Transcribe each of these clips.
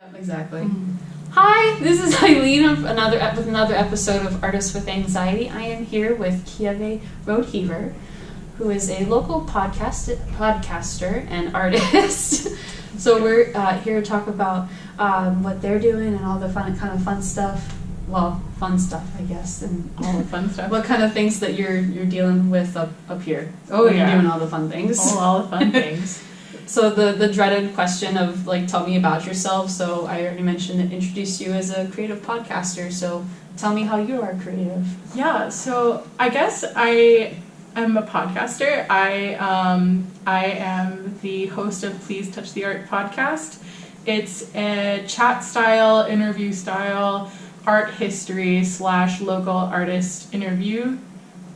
Exactly. Hi, this is Eileen with another episode of Artists with Anxiety. I am here with Kieve Rodeheaver, who is a local podcaster and artist. So we're here to talk about what they're doing and all the fun stuff. Well, fun stuff, I guess, and all the fun stuff. What kind of things that you're dealing with up here? Oh, yeah. You're doing all the fun things. All the fun things. So the dreaded question of, tell me about yourself. So I already mentioned and introduced you as a creative podcaster. So tell me how you are creative. Yeah, so I guess I am a podcaster. I am the host of Please Touch the Art podcast. It's a chat style, interview style, art history / local artist interview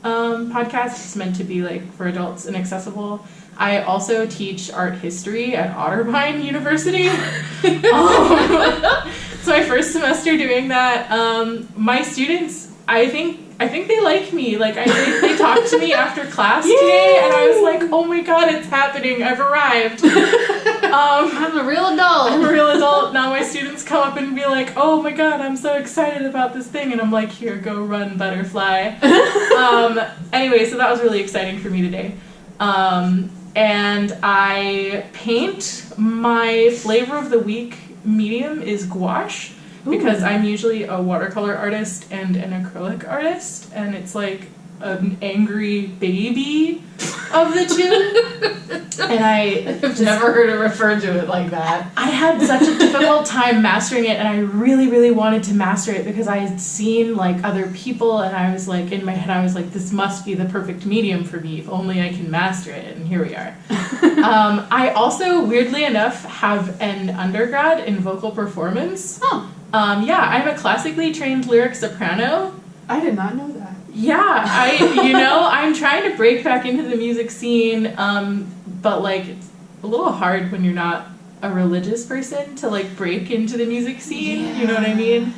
podcast. It's meant to be for adults and accessible. I also teach art history at Otterbein University. So my first semester doing that, my students, I think they like me. They talked to me after class today, and I was like, oh my god, it's happening, I've arrived. I'm a real adult. I'm a real adult. Now my students come up and be like, oh my god, I'm so excited about this thing. And I'm like, here, go run, butterfly. Anyway, so that was really exciting for me today. And I paint. My flavor of the week medium is gouache, because I'm usually a watercolor artist and an acrylic artist, and it's like an angry baby of the two. And I've never heard it referred to it like that. I had such a difficult time mastering it, and I really, really wanted to master it because I had seen other people, and I was in my head, I was like, this must be the perfect medium for me if only I can master it, and here we are. I also, weirdly enough, have an undergrad in vocal performance. Oh. Yeah, I'm a classically trained lyric soprano. I did not know that. Yeah, I'm trying to break back into the music scene, but it's a little hard when you're not a religious person to break into the music scene. Yeah. You know what I mean?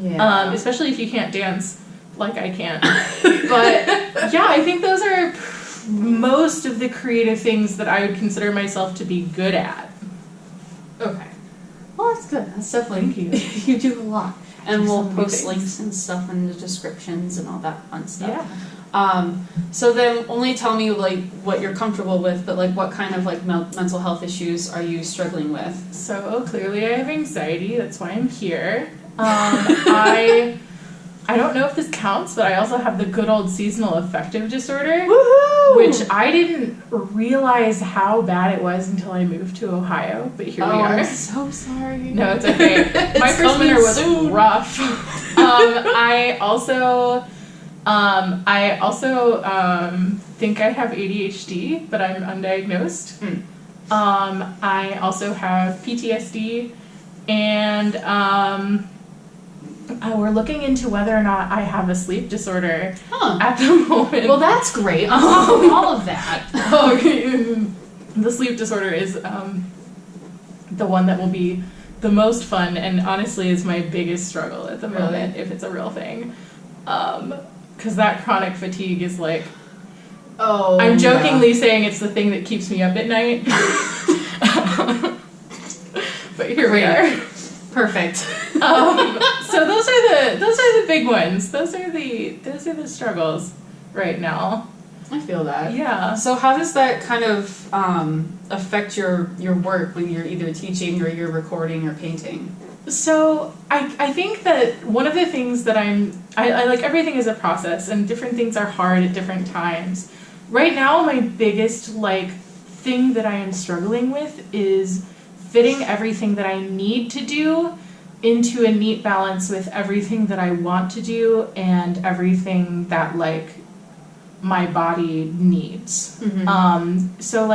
Yeah. Especially if you can't dance like I can. But yeah, I think those are most of the creative things that I would consider myself to be good at. Okay. Well, that's good. That's definitely Thank you. You do a lot. And we'll post things. links and stuff in the descriptions and all that fun stuff. Yeah. So then only tell me what you're comfortable with, but what kind of mental health issues are you struggling with? So clearly I have anxiety, that's why I'm here. I don't know if this counts, but I also have the good old seasonal affective disorder. Woohoo! Which I didn't realize how bad it was until I moved to Ohio, but here we are. I'm so sorry. No, it's okay. My first winter was rough. I also think I have ADHD, but I'm undiagnosed. I also have PTSD, and we're looking into whether or not I have a sleep disorder at the moment. Well, that's great. All of that. The sleep disorder is the one that will be the most fun, and honestly is my biggest struggle at the moment, if it's a real thing. Because that chronic fatigue is I'm jokingly saying it's the thing that keeps me up at night. But here we are. Perfect. So those are the big ones. Those are the struggles right now. I feel that. Yeah. So how does that kind of affect your work when you're either teaching or you're recording or painting? So I think that one of the things that I like, everything is a process, and different things are hard at different times. Right now, my biggest thing that I am struggling with is fitting everything that I need to do into a neat balance with everything that I want to do and everything that my body needs. Mm-hmm. So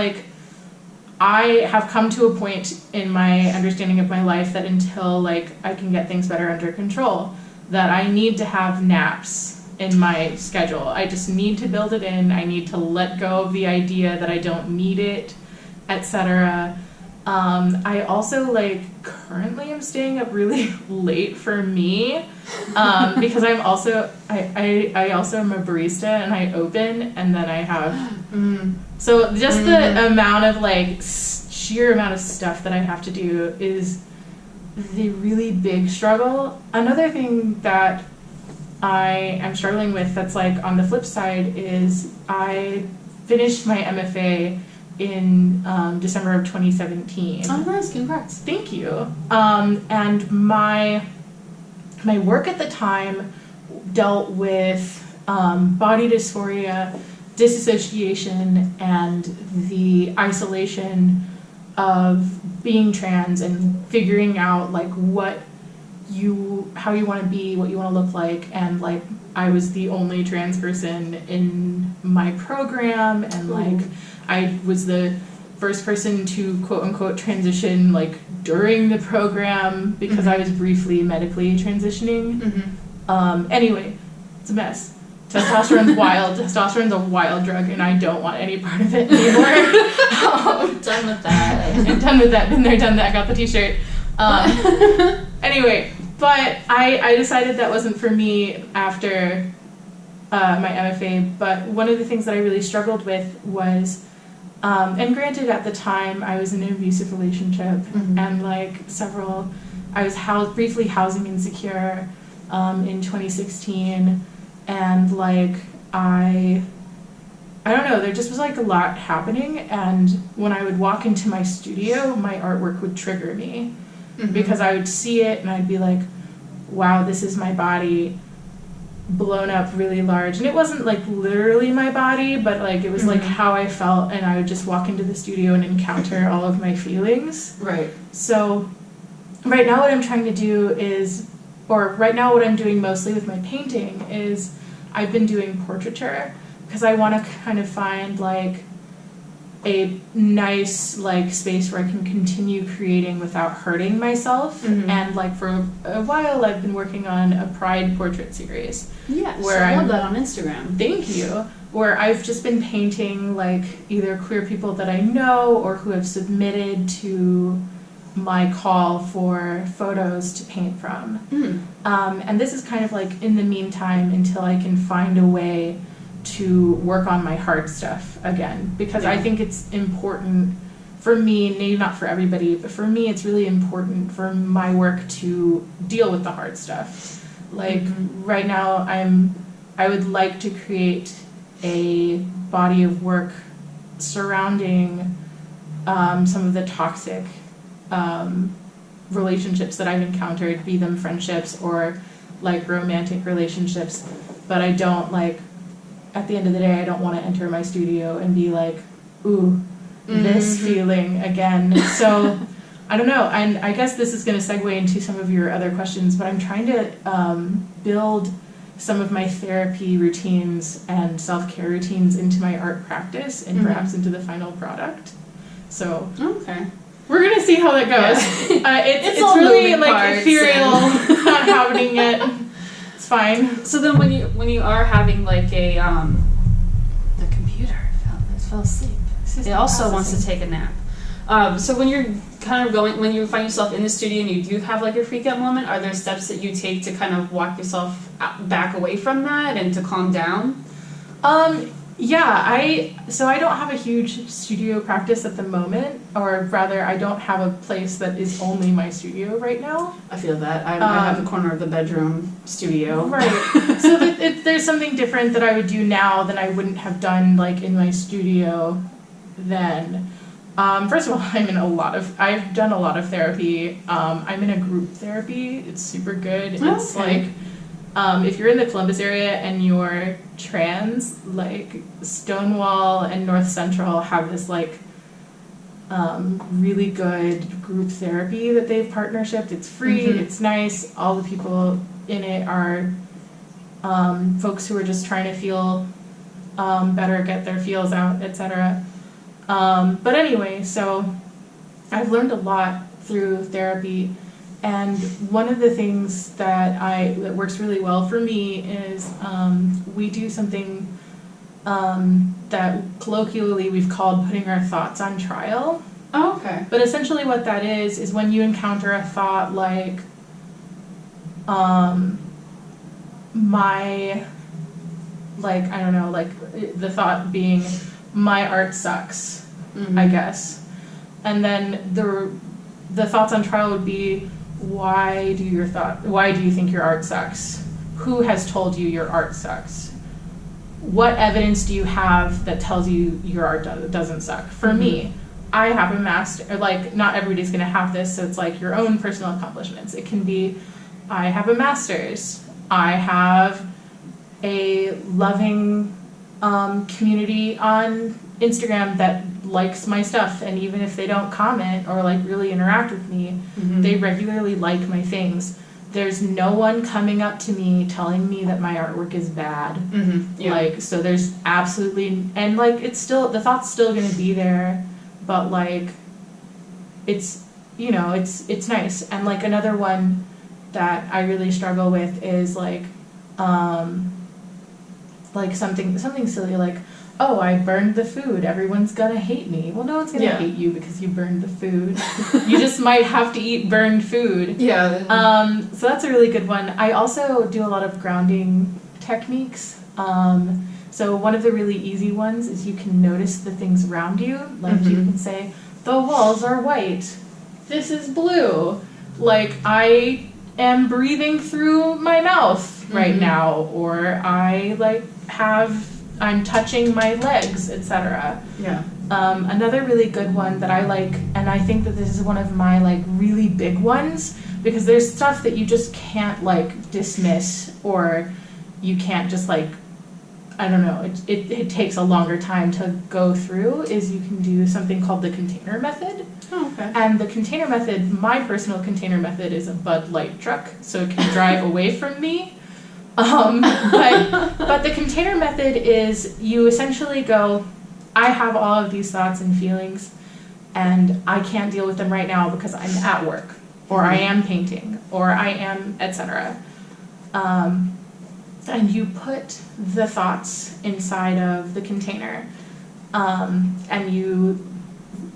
I have come to a point in my understanding of my life that until I can get things better under control, that I need to have naps in my schedule. I just need to build it in. I need to let go of the idea that I don't need it, etc. I also currently am staying up really late for me, because I also am a barista, and I open, and then I have so just the amount of sheer amount of stuff that I have to do is the really big struggle. Another thing that I am struggling with that's like on the flip side is I finished my MFA in December of 2017. Oh, nice. Congrats. Thank you. And my work at the time dealt with body dysphoria, disassociation, and the isolation of being trans and figuring out like how you want to be, what you want to look like, and like I was the only trans person in my program, and like I was the first person to quote unquote transition like during the program because I was briefly medically transitioning. Anyway, it's a mess. Testosterone's wild. Testosterone's a wild drug, and I don't want any part of it anymore. Done with that. I'm done with that. Been there, done that. Got the t-shirt. Anyway, but I decided that wasn't for me after my MFA. But one of the things that I really struggled with was, and granted at the time I was in an abusive relationship, and like I was briefly housing insecure in 2016. And like I don't know, there just was like a lot happening, and when I would walk into my studio, my artwork would trigger me because I would see it and I'd be like, wow, this is my body blown up really large. And it wasn't like literally my body, but like it was like how I felt, and I would just walk into the studio and encounter all of my feelings. Right. So right now what I'm trying to do is, or right now what I'm doing mostly with my painting is I've been doing portraiture because I want to kind of find like a nice like space where I can continue creating without hurting myself. And like for a while I've been working on a Pride portrait series. Yes, where I love that on Instagram. Thank you. Where I've just been painting like either queer people that I know or who have submitted to my call for photos to paint from. And this is kind of like in the meantime until I can find a way to work on my hard stuff again, because I think it's important for me, maybe not for everybody, but for me it's really important for my work to deal with the hard stuff. Like right now I would like to create a body of work surrounding some of the toxic relationships that I've encountered, be them friendships or like romantic relationships, but I don't like, at the end of the day, I don't want to enter my studio and be like, ooh, this feeling again. So I don't know, and I guess this is going to segue into some of your other questions, but I'm trying to build some of my therapy routines and self-care routines into my art practice and perhaps into the final product. So Okay. we're gonna see how that goes. Yeah. It's really like ethereal. It's not happening yet. It's fine. So then when you are having like a the computer fell asleep. It also wants to take a nap. So when you're kind of when you find yourself in the studio and you do have like a freak out moment, are there steps that you take to kind of walk yourself back away from that and to calm down? Yeah, I don't have a huge studio practice at the moment, or rather I don't have a place that is only my studio right now. I feel that. I have the corner of the bedroom studio. Right. So there's something different that I would do now than I wouldn't have done like in my studio then. First of all, I've done a lot of therapy. I'm in a group therapy. It's super good. It's like, if you're in the Columbus area and you're trans, like Stonewall and North Central have this like really good group therapy that they've partnershiped. It's free, it's nice. All the people in it are folks who are just trying to feel better, get their feels out, etc. But anyway, so I've learned a lot through therapy, and one of the things that works really well for me is we do something that colloquially we've called putting our thoughts on trial. Oh, okay. But essentially what that is when you encounter a thought like the thought being my art sucks, I guess. And then the thoughts on trial would be, why do you think your art sucks? Who has told you your art sucks? What evidence do you have that tells you your art doesn't suck? For me, I have a master, like, not everybody's going to have this, so it's like your own personal accomplishments. It can be, I have a master's. I have a loving community on Instagram that likes my stuff, and even if they don't comment or like really interact with me, they regularly like my things. There's no one coming up to me telling me that my artwork is bad. Like, so there's absolutely, and like, it's still, the thought's still going to be there, but like, it's, you know, it's nice. And like, another one that I really struggle with is like something silly, like, oh, I burned the food, everyone's gonna hate me. Well, no one's gonna hate you because you burned the food. You just might have to eat burned food. So that's a really good one. I also do a lot of grounding techniques. So one of the really easy ones is you can notice the things around you. Like, you can say, the walls are white, this is blue. Like, I am breathing through my mouth right now, or I'm touching my legs, etc. Another really good one that I like, and I think that this is one of my like really big ones, because there's stuff that you just can't like dismiss, or you can't just like, I don't know, it takes a longer time to go through, is you can do something called the container method. And the container method, my personal container method, is a Bud Light truck, so it can drive away from me. But the container method is, you essentially go, I have all of these thoughts and feelings, and I can't deal with them right now because I'm at work, or I am painting, or I am, etc. And you put the thoughts inside of the container, and you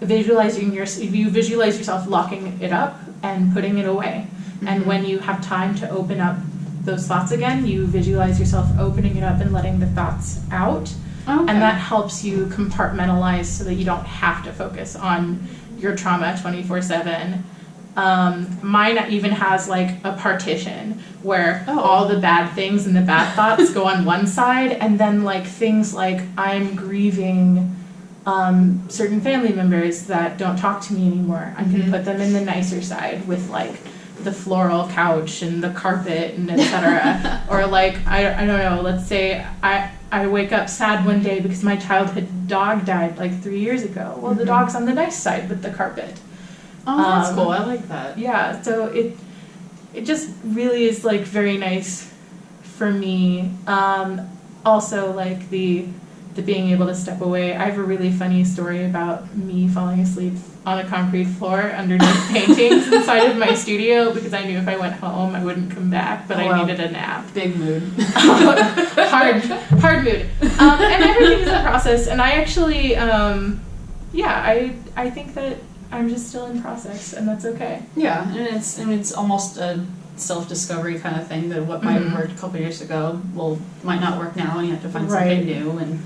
visualize yourself locking it up and putting it away. And when you have time to open up those thoughts again, you visualize yourself opening it up and letting the thoughts out. And that helps you compartmentalize so that you don't have to focus on your trauma 24/7. Mine even has like a partition where all the bad things and the bad thoughts go on one side, and then like things like, I'm grieving certain family members that don't talk to me anymore, I can put them in the nicer side with like the floral couch and the carpet and etc. Or like, I don't know, let's say I wake up sad one day because my childhood dog died like 3 years ago. Well, the dog's on the nice side with the carpet. That's cool. I like that. Yeah, so it just really is like very nice for me. Also like the being able to step away. I have a really funny story about me falling asleep on a concrete floor underneath paintings inside of my studio, because I knew if I went home I wouldn't come back, but I needed a nap. Big mood. hard mood. And everything's a process, and I actually, I think that I'm just still in process, and that's okay. Yeah, and it's almost a self-discovery kind of thing, that what might have worked a couple years ago might not work now, and you have to find something new. And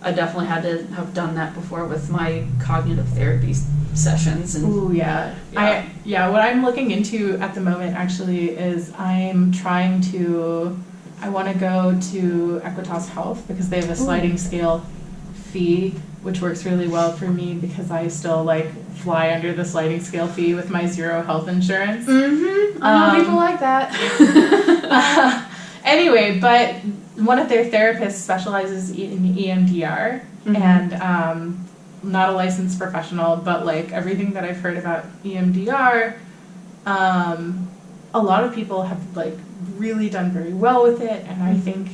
I definitely had to have done that before with my cognitive therapy sessions. And what I'm looking into at the moment actually is I want to go to Equitas Health, because they have a sliding scale fee, which works really well for me because I still like fly under the sliding scale fee with my zero health insurance. I know people like that. Anyway, but one of their therapists specializes in EMDR, and not a licensed professional, but like everything that I've heard about EMDR, a lot of people have like really done very well with it, and I think,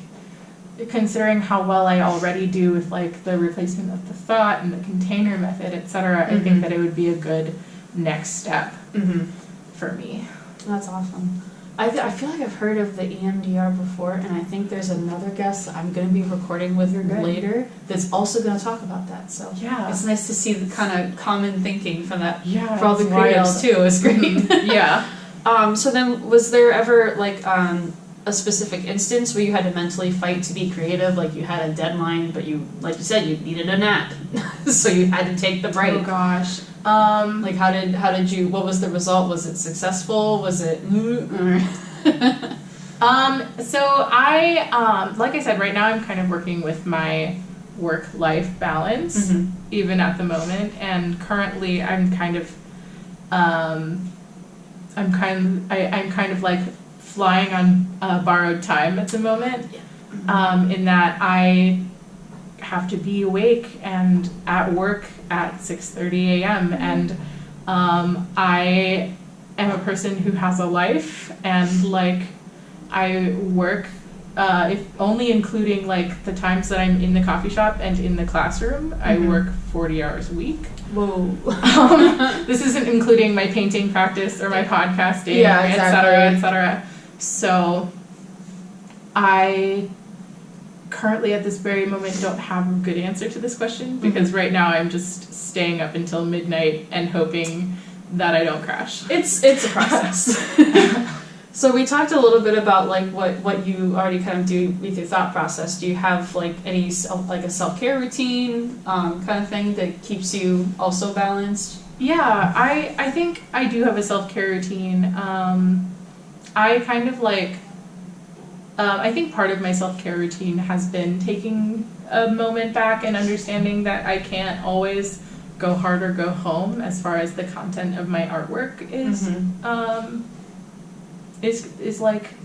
considering how well I already do with like the replacement of the thought and the container method, etc., I think that it would be a good next step for me. That's awesome. I feel like I've heard of the EMDR before, and I think there's another guest that I'm going to be recording with later that's also going to talk about that. So it's nice to see the kind of common thinking from that for all the creatives too. It's great. Yeah. So then, was there ever like a specific instance where you had to mentally fight to be creative, like you had a deadline, but you, like you said, you needed a nap, so you had to take the break? Oh gosh. Like how did you? What was the result? Was it successful? Was it? So I, like I said, right now I'm kind of working with my work-life balance, even at the moment, and currently I'm kind of like flying on borrowed time at the moment, in that I have to be awake and at work at 6:30 a.m. and I am a person who has a life, and like I work, if only including like the times that I'm in the coffee shop and in the classroom, I work 40 hours a week. Whoa. This isn't including my painting practice or my podcasting, exactly. et cetera, et cetera. So I currently at this very moment don't have a good answer to this question, because right now I'm just staying up until midnight and hoping that I don't crash. It's a process. So we talked a little bit about like what you already kind of do with your thought process. Do you have like any like a self-care routine kind of thing that keeps you also balanced? Yeah, I think I do have a self-care routine. I kind of like, I think part of my self-care routine has been taking a moment back and understanding that I can't always go hard or go home as far as the content of my artwork is. Is like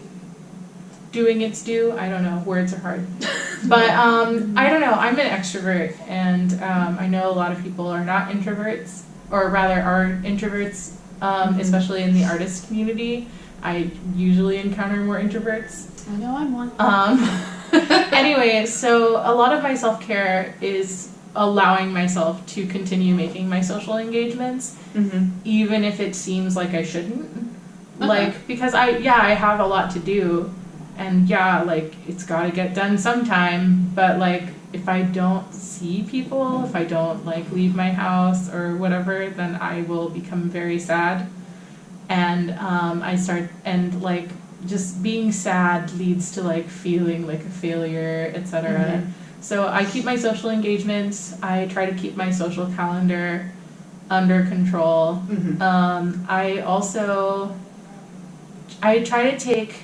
doing its due. I don't know, words are hard. But I don't know, I'm an extrovert, and I know a lot of people are not introverts, or rather are introverts, especially in the artist community. I usually encounter more introverts. I know I'm one. Anyway, so a lot of my self-care is allowing myself to continue making my social engagements, even if it seems like I shouldn't. Like, because I have a lot to do, and like, it's gotta get done sometime, but like, if I don't see people, if I don't like leave my house or whatever, then I will become very sad. And and like, just being sad leads to like feeling like a failure, etc. So I keep my social engagements, I try to keep my social calendar under control. I try to take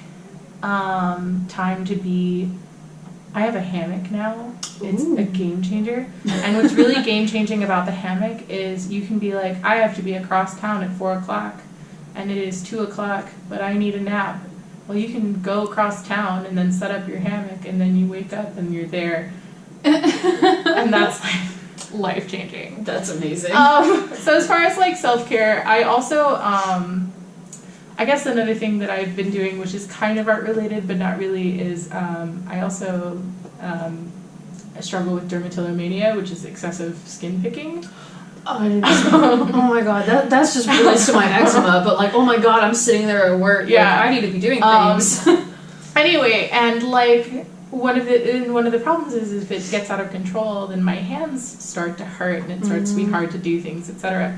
time to be. I have a hammock now. It's a game changer. And what's really game changing about the hammock is you can be like, I have to be across town at 4:00, and it is 2:00, but I need a nap. Well, you can go across town and then set up your hammock, and then you wake up and you're there. And that's like life changing. That's amazing. So as far as like self-care, I also I guess another thing that I've been doing, which is kind of art related but not really, is I also struggle with dermatillomania, which is excessive skin picking. Oh my god, that's just relates to my eczema, but like, oh my god, I'm sitting there at work. Yeah, like, I need to be doing things. Anyway, and like one of the problems is if it gets out of control, then my hands start to hurt and it starts to be hard to do things, etc.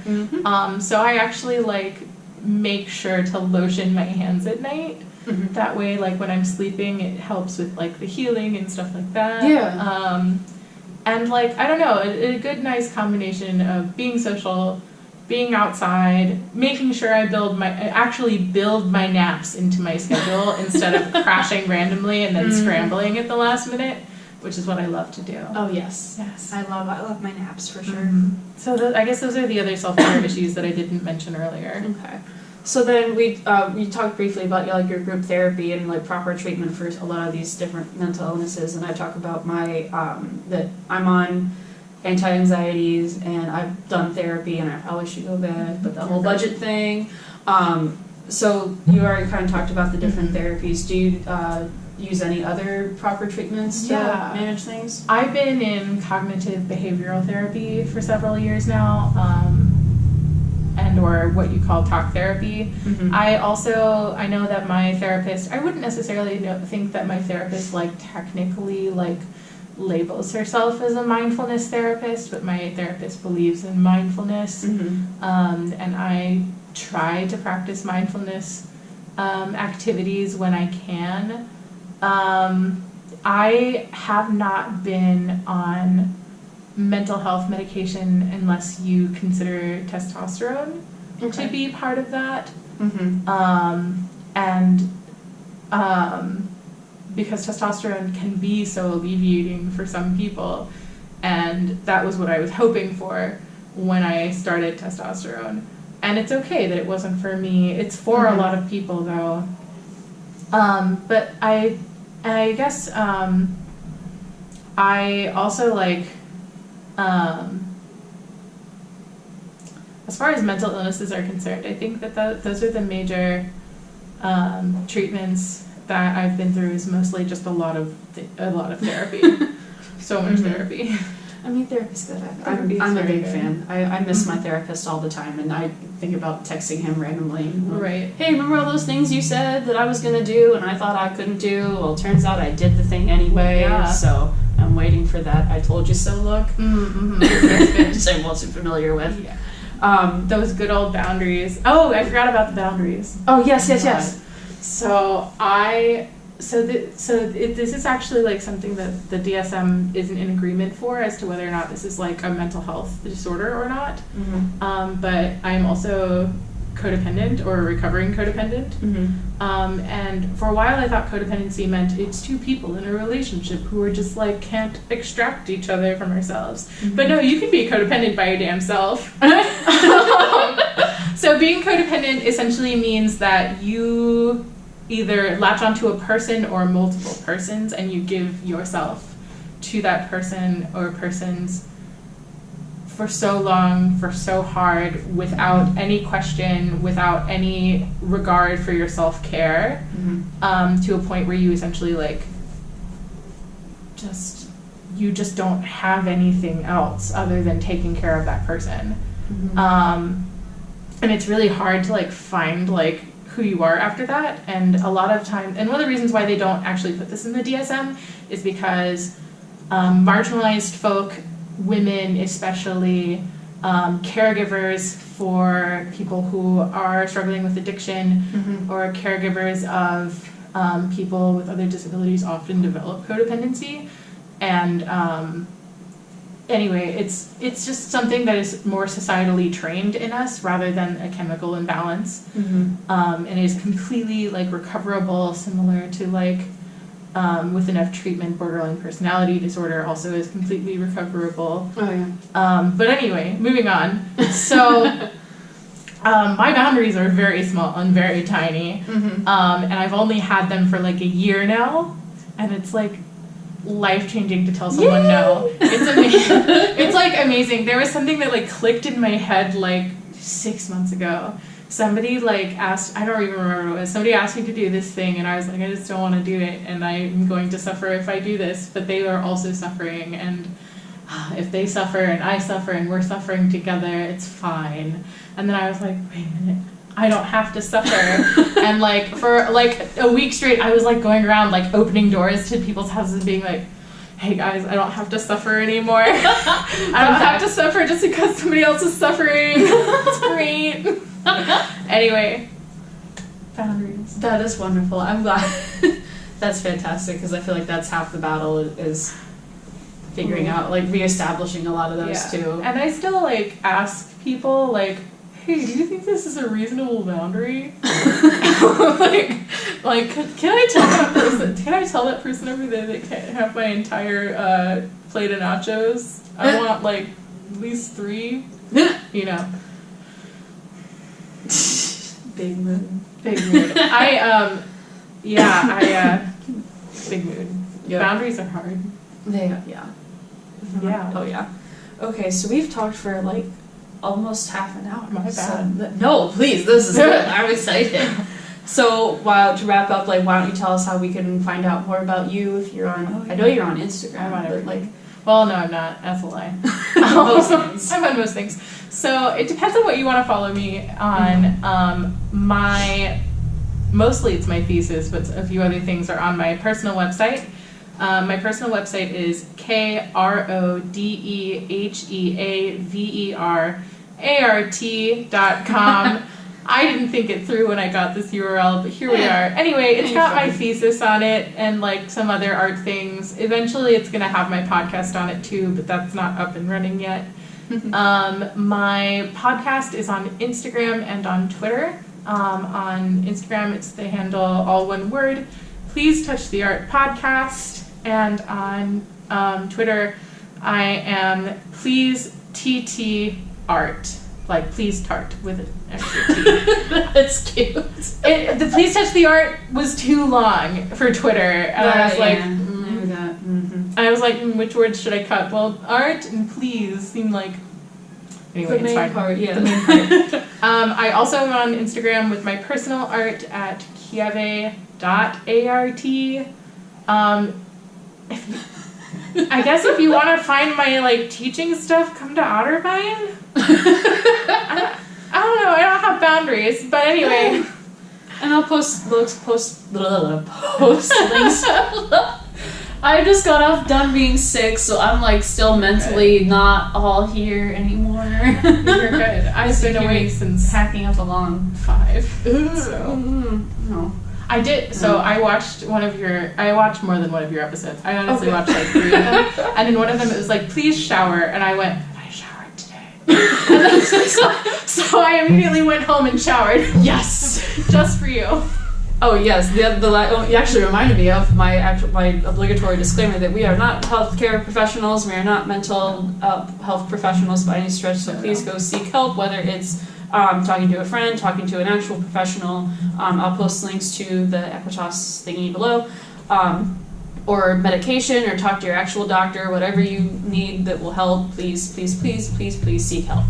So I actually like make sure to lotion my hands at night. That way, like when I'm sleeping, it helps with like the healing and stuff like that. And like, I don't know, a good nice combination of being social, being outside, making sure I actually build my naps into my schedule instead of crashing randomly and then scrambling at the last minute, which is what I love to do. Oh yes. Yes. I love my naps for sure. So I guess those are the other self-care issues that I didn't mention earlier. Okay. So then we talked briefly about like your group therapy and like proper treatment for a lot of these different mental illnesses, and I talk about my that I'm on anti-anxieties and I've done therapy and I probably should go back, but the whole budget thing. So you already kind of talked about the different therapies. Do you use any other proper treatments to manage things? I've been in cognitive behavioral therapy for several years now. And or what you call talk therapy. I know that my therapist, I wouldn't necessarily think that my therapist like technically like labels herself as a mindfulness therapist, but my therapist believes in mindfulness. And I try to practice mindfulness activities when I can. I have not been on mental health medication unless you consider testosterone to be part of that. Because testosterone can be so alleviating for some people, and that was what I was hoping for when I started testosterone. And it's okay that it wasn't for me. It's for a lot of people though. But I guess I also like, as far as mental illnesses are concerned, I think that those are the major treatments that I've been through. Is mostly just a lot of therapy. So much therapy. I mean, therapy's good. I'm a big fan. I miss my therapist all the time, and I think about texting him randomly. Right. Hey, remember all those things you said that I was going to do and I thought I couldn't do? Well, it turns out I did the thing anyway, so I'm waiting for that I told you so look. Which I'm also familiar with. Yeah. Those good old boundaries. Oh, I forgot about the boundaries. Oh, yes. So this is actually like something that the DSM isn't in agreement for as to whether or not this is like a mental health disorder or not. But I'm also codependent or recovering codependent. And for a while I thought codependency meant it's two people in a relationship who are just like can't extract each other from ourselves. But no, you can be codependent by your damn self. So being codependent essentially means that you either latch onto a person or multiple persons, and you give yourself to that person or persons for so long, for so hard, without any question, without any regard for your self-care, to a point where you essentially like you just don't have anything else other than taking care of that person. And it's really hard to like find like who you are after that. And a lot of times, and one of the reasons why they don't actually put this in the DSM is because marginalized folk, women especially, caregivers for people who are struggling with addiction, or caregivers of people with other disabilities often develop codependency. And anyway, it's just something that is more societally trained in us rather than a chemical imbalance. And is completely like recoverable, similar to like with enough treatment, borderline personality disorder also is completely recoverable. But anyway, moving on. So my boundaries are very small and very tiny. And I've only had them for like a year now, and it's like life-changing to tell someone no. It's amazing. It's like amazing. There was something that like clicked in my head like 6 months ago. Somebody like asked, I don't even remember what it was, somebody asked me to do this thing, and I was like, I just don't want to do it, and I'm going to suffer if I do this, but they are also suffering, and if they suffer and I suffer and we're suffering together, it's fine. And then I was like, wait a minute, I don't have to suffer. And like for like a week straight I was like going around like opening doors to people's houses and being like, hey guys, I don't have to suffer anymore. I don't have to suffer just because somebody else is suffering. It's great. Anyway, boundaries. That is wonderful. I'm glad. That's fantastic, because I feel like that's half the battle is figuring out, like reestablishing a lot of those too. And I still like ask people like, hey, do you think this is a reasonable boundary? like, can I tell that person over there that can't have my entire plate of nachos? I want like at least 3, you know. Big mood. Big mood. Big mood. Yep. Boundaries are hard. Yeah. Oh yeah. Okay, so we've talked for like almost half an hour. My bad. So, no, please, this is good. I'm excited. So, to wrap up, like, why don't you tell us how we can find out more about you if you're on? I know you're on Instagram. I'm on but, everything. like, well, no, I'm not. That's a lie. most things. I'm on most things. So it depends on what you want to follow me on. Mostly it's my thesis, but a few other things are on my personal website. My personal website is KRODEHEAVERART.com. I didn't think it through when I got this URL, but here we are. Anyway, it's got my thesis on it and like some other art things. Eventually it's gonna have my podcast on it too, but that's not up and running yet. My podcast is on Instagram and on Twitter. On Instagram, it's the handle, all one word, Please Touch the Art Podcast. And on Twitter, I am Please TT Art. Like Please Tart with an extra T. That's cute. The Please Touch the Art was too long for Twitter. And I was like, I was like, which words should I cut? Well, art and please seem like... Anyway, the main it's fine. part, yeah. The main part. I also am on Instagram with my personal art at kieve.art. I guess if you want to find my like teaching stuff, come to Otterbein. I don't know. I don't have boundaries, but anyway. And I'll post links. I just got off done being sick, so I'm like still mentally not all here anymore. You're good. I've been away since packing up along 5. So no. I did. So I watched I watched more than one of your episodes. I honestly watched like 3 of them. And in one of them it was like, please shower. And I went, I showered today. so I immediately went home and showered. Yes. Just for you. Oh yes, you actually reminded me of my obligatory disclaimer that we are not healthcare professionals. We are not mental health professionals by any stretch. So please go seek help, whether it's talking to a friend, talking to an actual professional. I'll post links to the Equitas thingy below, or medication, or talk to your actual doctor. Whatever you need that will help, please, please, please, please, please seek help.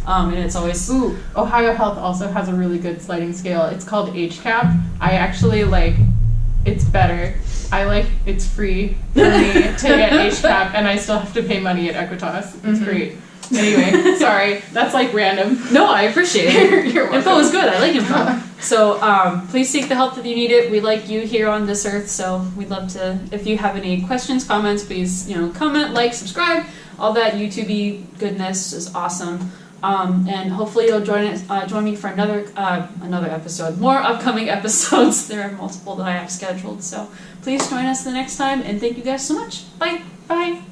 And it's always... Ooh, Ohio Health also has a really good sliding scale. It's called HCAP. I actually it's better. It's free for me to get HCAP, and I still have to pay money at Equitas. It's great. Anyway, sorry, that's like random. No, I appreciate it. You're welcome. Info is good. I like info. So please seek the help if you need it. We like you here on this earth, so we'd love to. If you have any questions, comments, please comment, like, subscribe. All that YouTube-y goodness is awesome. And hopefully you'll join me for another episode. More upcoming episodes. There are multiple that I have scheduled. So please join us the next time. And thank you guys so much. Bye. Bye.